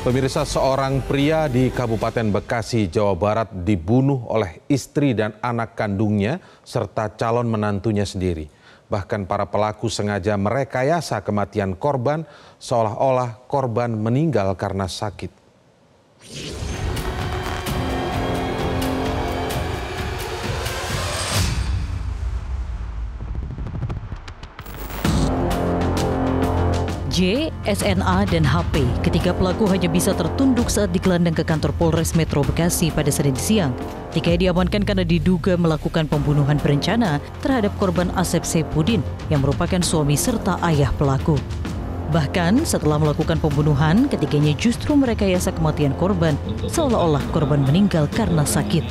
Pemirsa, seorang pria di Kabupaten Bekasi, Jawa Barat dibunuh oleh istri dan anak kandungnya serta calon menantunya sendiri. Bahkan para pelaku sengaja merekayasa kematian korban seolah-olah korban meninggal karena sakit. J, SNA, dan HP, ketiga pelaku hanya bisa tertunduk saat digelandang ke kantor Polres Metro Bekasi pada Senin siang. Tiga diamankan karena diduga melakukan pembunuhan berencana terhadap korban Asep Saifuddin yang merupakan suami serta ayah pelaku. Bahkan setelah melakukan pembunuhan, ketiganya justru merekayasa kematian korban seolah-olah korban meninggal karena sakit.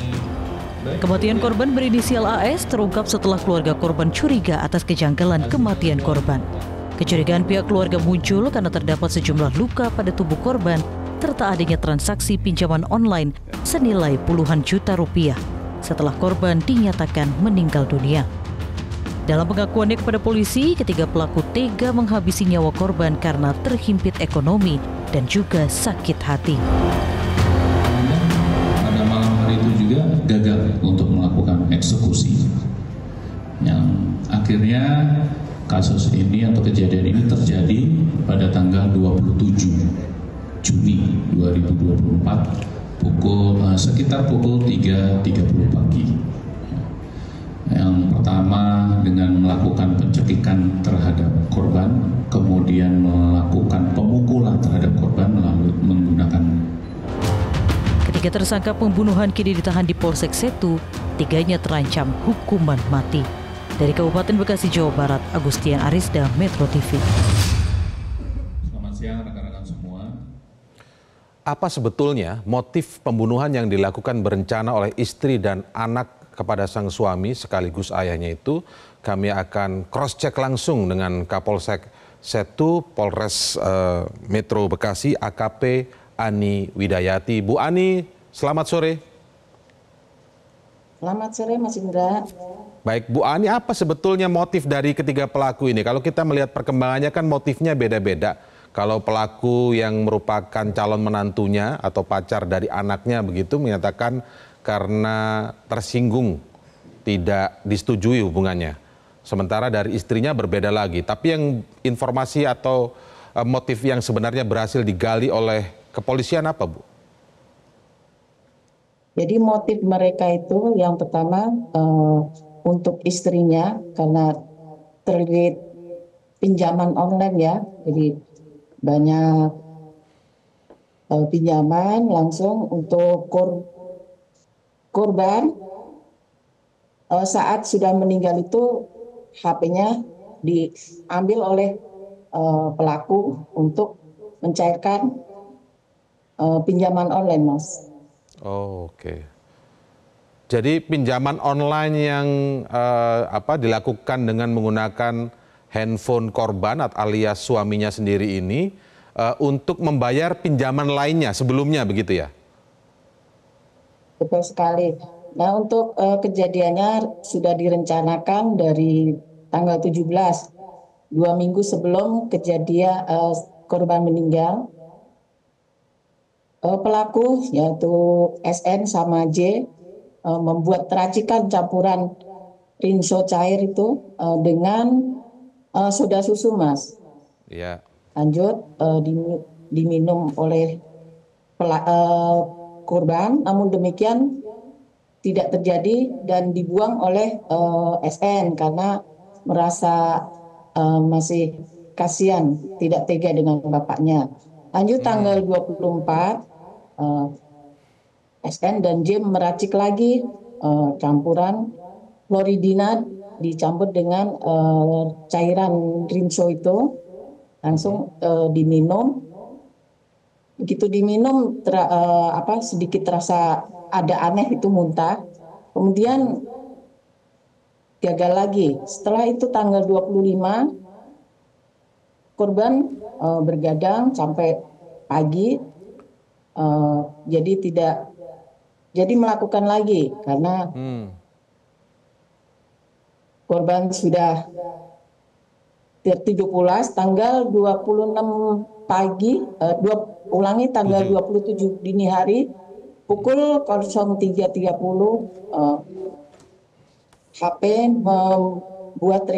Kematian korban berinisial AS terungkap setelah keluarga korban curiga atas kejanggalan kematian korban. Kecurigaan pihak keluarga muncul karena terdapat sejumlah luka pada tubuh korban serta adanya transaksi pinjaman online senilai puluhan juta rupiah setelah korban dinyatakan meninggal dunia. Dalam pengakuannya kepada polisi, ketiga pelaku tega menghabisi nyawa korban karena terhimpit ekonomi dan juga sakit hati. Pada malam hari itu juga gagal untuk melakukan eksekusi, yang akhirnya kasus ini atau kejadian ini terjadi pada tanggal 27 Juni 2024 sekitar pukul 3.30 pagi. Yang pertama dengan melakukan pencekikan terhadap korban, kemudian melakukan pemukulan terhadap korban melalui menggunakan. Ketiga tersangka pembunuhan kini ditahan di Polsek Setu, tiganya terancam hukuman mati. Dari Kabupaten Bekasi, Jawa Barat, Agustian Arisda, Metro TV. Selamat siang rekan-rekan semua. Apa sebetulnya motif pembunuhan yang dilakukan berencana oleh istri dan anak kepada sang suami sekaligus ayahnya itu? Kami akan cross-check langsung dengan Kapolsek Setu, Polres Metro Bekasi, AKP Ani Widayati. Bu Ani, selamat sore. Selamat sore Mas Indra. Baik, Bu Ani, apa sebetulnya motif dari ketiga pelaku ini? Kalau kita melihat perkembangannya kan motifnya beda-beda. Kalau pelaku yang merupakan calon menantunya atau pacar dari anaknya begitu menyatakan karena tersinggung, tidak disetujui hubungannya. Sementara dari istrinya berbeda lagi. Tapi yang informasi atau motif yang sebenarnya berhasil digali oleh kepolisian apa, Bu? Jadi motif mereka itu yang pertama untuk istrinya karena terlilit pinjaman online ya, jadi banyak pinjaman langsung untuk korban saat sudah meninggal itu HP-nya diambil oleh pelaku untuk mencairkan pinjaman online, Mas. Oh, oke. Jadi pinjaman online yang dilakukan dengan menggunakan handphone korban alias suaminya sendiri ini untuk membayar pinjaman lainnya sebelumnya begitu ya? Betul sekali. Nah untuk kejadiannya sudah direncanakan dari tanggal 17, 2 minggu sebelum kejadian korban meninggal. Pelaku yaitu SN sama J membuat racikan campuran rinso cair itu dengan soda susu, Mas. Iya. Lanjut diminum oleh korban, namun demikian tidak terjadi dan dibuang oleh SN karena merasa masih kasihan, tidak tega dengan bapaknya. Lanjut tanggal 24, SN dan J meracik lagi campuran kloridina dicampur dengan cairan rinso itu, langsung diminum. Begitu diminum sedikit terasa ada aneh, itu muntah. Kemudian gagal lagi. Setelah itu tanggal 25 korban bergadang sampai pagi, jadi melakukan lagi karena korban sudah tertidur pulas. Tanggal 26 pagi, tanggal 27 dini hari pukul 03.30 HP membuat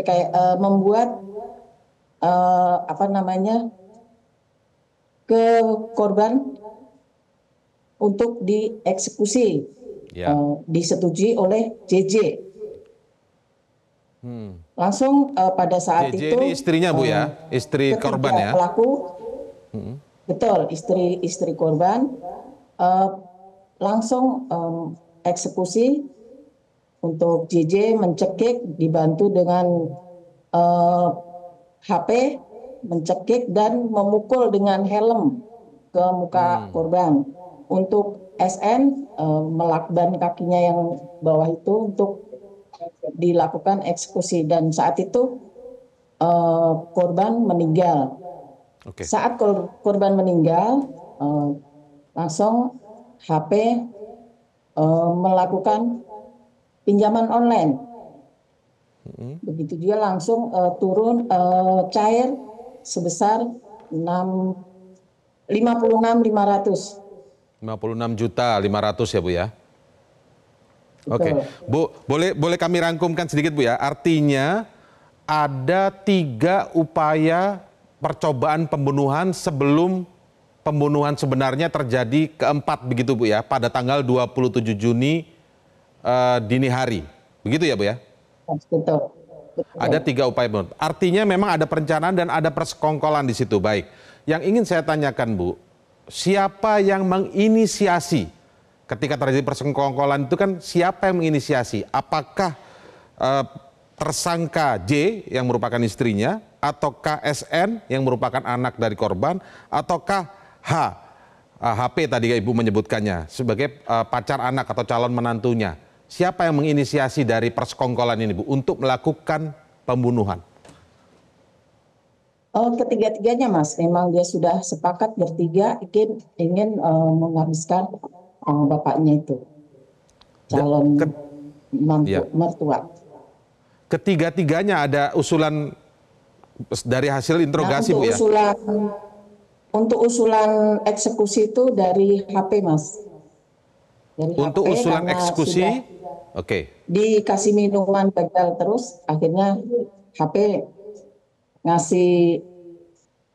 ke korban untuk dieksekusi, disetujui oleh JJ. Langsung pada saat JJ itu ini istrinya Bu ya, istri korban ya. Pelaku, betul, istri korban langsung eksekusi untuk JJ mencekik dibantu dengan HP, mencekik dan memukul dengan helm ke muka korban. Untuk SN melakban kakinya yang bawah itu untuk dilakukan eksekusi dan saat itu korban meninggal. Saat korban meninggal langsung HP melakukan pinjaman online. Begitu juga langsung turun cair sebesar 56.500. 56.500.000 ya Bu ya. Oke, Bu, boleh kami rangkumkan sedikit Bu ya. Artinya ada 3 upaya percobaan pembunuhan sebelum pembunuhan sebenarnya terjadi keempat begitu Bu ya, pada tanggal 27 Juni dini hari. Begitu ya Bu ya? Betul. Ada 3 upaya pembunuhan. Artinya memang ada perencanaan dan ada persekongkolan di situ. Baik. Yang ingin saya tanyakan Bu, siapa yang menginisiasi ketika terjadi persekongkolan itu kan siapa yang menginisiasi? Apakah tersangka J yang merupakan istrinya, ataukah SN yang merupakan anak dari korban, ataukah HP tadi Ibu menyebutkannya sebagai pacar anak atau calon menantunya? Siapa yang menginisiasi dari persekongkolan ini Bu untuk melakukan pembunuhan? Ketiga-tiganya Mas, memang dia sudah sepakat bertiga ingin menghabiskan bapaknya itu, calon mertua. Ketiga-tiganya ada usulan dari hasil interogasi Bu ya? Untuk usulan eksekusi itu dari HP Mas. Dari untuk HP, usulan eksekusi, dikasih minuman gagal terus, akhirnya HP ngasih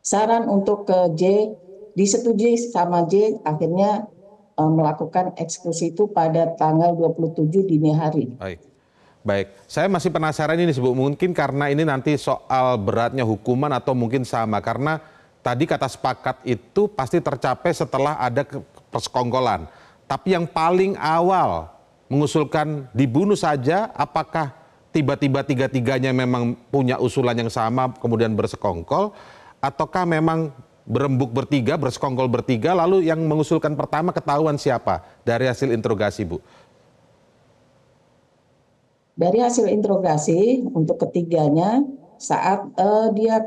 saran untuk ke J, disetujui sama J, akhirnya melakukan eksekusi itu pada tanggal 27 dini hari. Baik. Saya masih penasaran ini Bu, mungkin karena ini nanti soal beratnya hukuman atau mungkin sama, karena tadi kata sepakat itu pasti tercapai setelah ada persekongkolan. Tapi yang paling awal mengusulkan dibunuh saja, apakah tiba-tiba tiga-tiganya memang punya usulan yang sama kemudian bersekongkol, ataukah memang berembuk bertiga, bersekongkol bertiga, lalu yang mengusulkan pertama ketahuan siapa dari hasil interogasi Bu? Dari hasil interogasi untuk ketiganya saat dia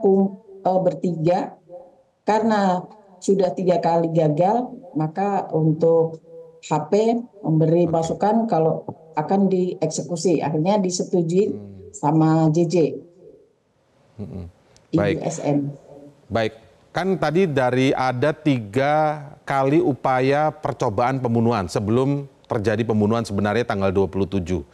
bertiga, karena sudah 3 kali gagal, maka untuk HP memberi masukan kalau akan dieksekusi, akhirnya disetujui sama JJ. Baik. ISN. Baik, kan tadi dari ada 3 kali upaya percobaan pembunuhan sebelum terjadi pembunuhan sebenarnya tanggal 27.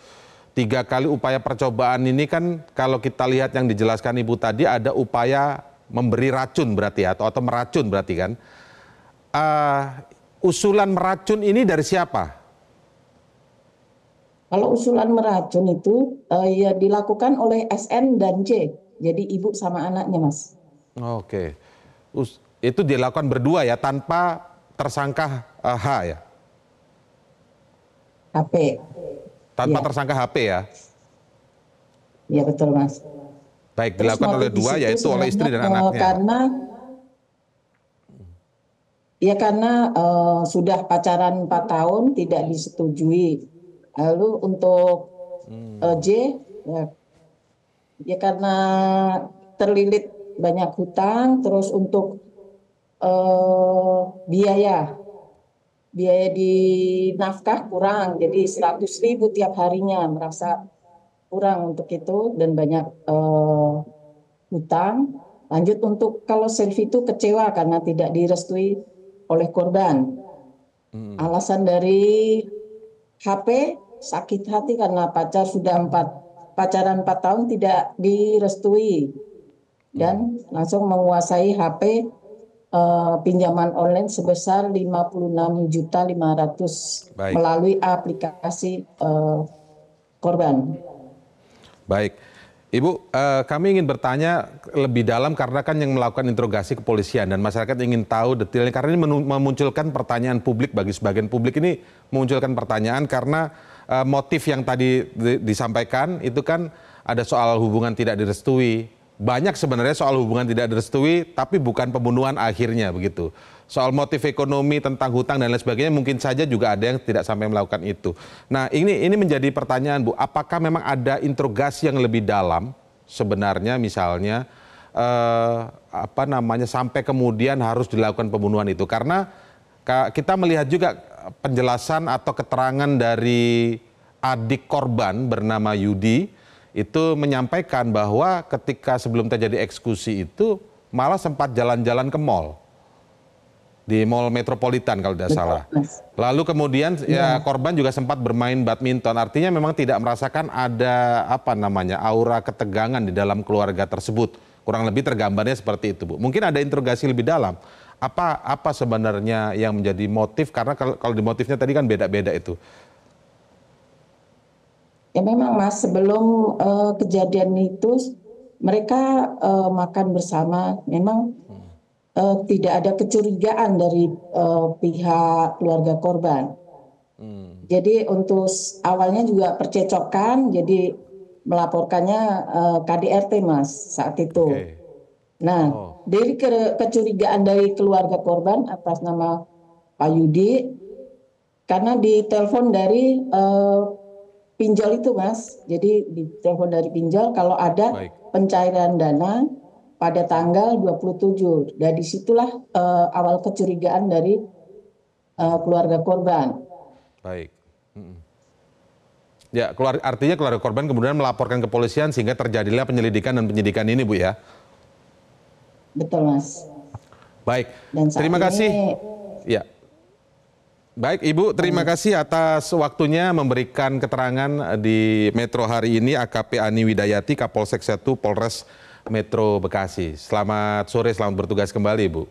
3 kali upaya percobaan ini kan kalau kita lihat yang dijelaskan Ibu tadi ada upaya memberi racun berarti ya, atau meracun berarti kan. Usulan meracun ini dari siapa? Kalau usulan meracun itu ya dilakukan oleh SN dan J, jadi ibu sama anaknya Mas. Oke, itu dilakukan berdua ya, tanpa tersangka H ya? HP. Tanpa tersangka HP ya? Iya betul Mas. Baik, dilakukan oleh dua, yaitu oleh istri dan anaknya. Karena sudah pacaran 4 tahun tidak disetujui. Lalu untuk J, ya karena terlilit banyak hutang, terus untuk biaya di nafkah kurang, jadi 100.000 tiap harinya, merasa kurang untuk itu dan banyak hutang. Lanjut untuk kalau Selvi itu kecewa karena tidak direstui oleh korban. Alasan dari HP sakit hati karena pacaran 4 tahun tidak direstui dan langsung menguasai HP pinjaman online sebesar 56.500.000 Baik. melalui aplikasi korban. Baik. Ibu, kami ingin bertanya lebih dalam karena kan yang melakukan interogasi kepolisian dan masyarakat ingin tahu detailnya karena ini memunculkan pertanyaan publik bagi sebagian publik ini memunculkan pertanyaan karena motif yang tadi disampaikan itu kan ada soal hubungan tidak direstui. Banyak sebenarnya soal hubungan tidak direstui tapi bukan pembunuhan akhirnya begitu. Soal motif ekonomi tentang hutang dan lain sebagainya mungkin saja juga ada yang tidak sampai melakukan itu. Nah ini menjadi pertanyaan Bu, apakah memang ada interogasi yang lebih dalam sebenarnya misalnya sampai kemudian harus dilakukan pembunuhan itu? Karena kita melihat juga penjelasan atau keterangan dari adik korban bernama Yudi itu menyampaikan bahwa ketika sebelum terjadi eksekusi itu malah sempat jalan-jalan ke mall. Di Mall Metropolitan kalau tidak salah. Lalu kemudian ya korban juga sempat bermain badminton. Artinya memang tidak merasakan ada aura ketegangan di dalam keluarga tersebut. Kurang lebih tergambarnya seperti itu, Bu. Mungkin ada interogasi lebih dalam. Apa sebenarnya yang menjadi motif? Karena kalau di motifnya tadi kan beda-beda itu. Ya memang Mas, sebelum kejadian itu mereka makan bersama. Memang tidak ada kecurigaan dari pihak keluarga korban. Jadi untuk awalnya juga percecokan, jadi melaporkannya KDRT Mas saat itu. Oke. Nah, dari kecurigaan dari keluarga korban atas nama Pak Yudi, karena ditelepon dari pinjol itu Mas, jadi ditelepon dari pinjol kalau ada pencairan dana pada tanggal 27. Dan disitulah awal kecurigaan dari keluarga korban. Baik. Ya, artinya keluarga korban kemudian melaporkan ke kepolisian sehingga terjadilah penyelidikan dan penyidikan ini, Bu ya? Betul, Mas. Baik. Dan Terima kasih. Ya. Baik, Ibu, terima kasih atas waktunya memberikan keterangan di Metro hari ini AKP Ani Widayati, Kapolsek 1 Polres Metro Bekasi. Selamat sore, selamat bertugas kembali, Bu.